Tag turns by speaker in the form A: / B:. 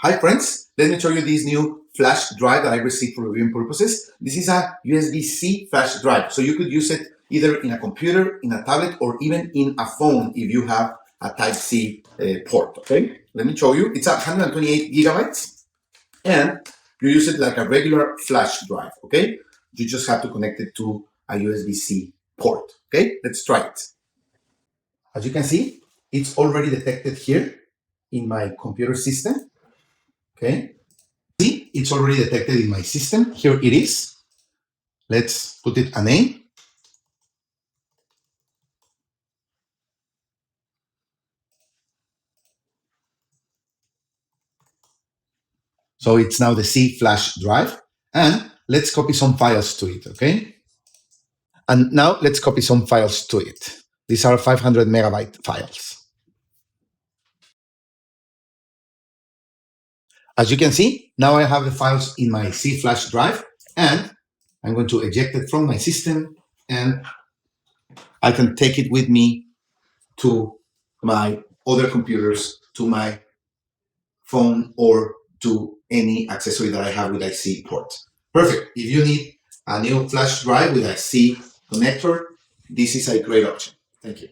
A: Hi friends, let me show you this new flash drive that I received for reviewing purposes. This is a USB-C flash drive, so you could use it either in a computer, in a tablet, or even in a phone if you have a Type-C port, okay? Let me show you. It's 128 gigabytes, and you use it like a regular flash drive, okay? You just have to connect it to a USB-C port, okay? Let's try it. As you can see, it's already detected here in my computer system. Okay, see, it's already detected in my system. Here it is. Let's put it a name. So it's now the C flash drive. And let's copy some files to it, okay? And now let's copy some files to it. These are 500 megabyte files. As you can see, now I have the files in my C flash drive, and I'm going to eject it from my system, and I can take it with me to my other computers, to my phone, or to any accessory that I have with a C port. Perfect. If you need a new flash drive with a C connector, this is a great option. Thank you.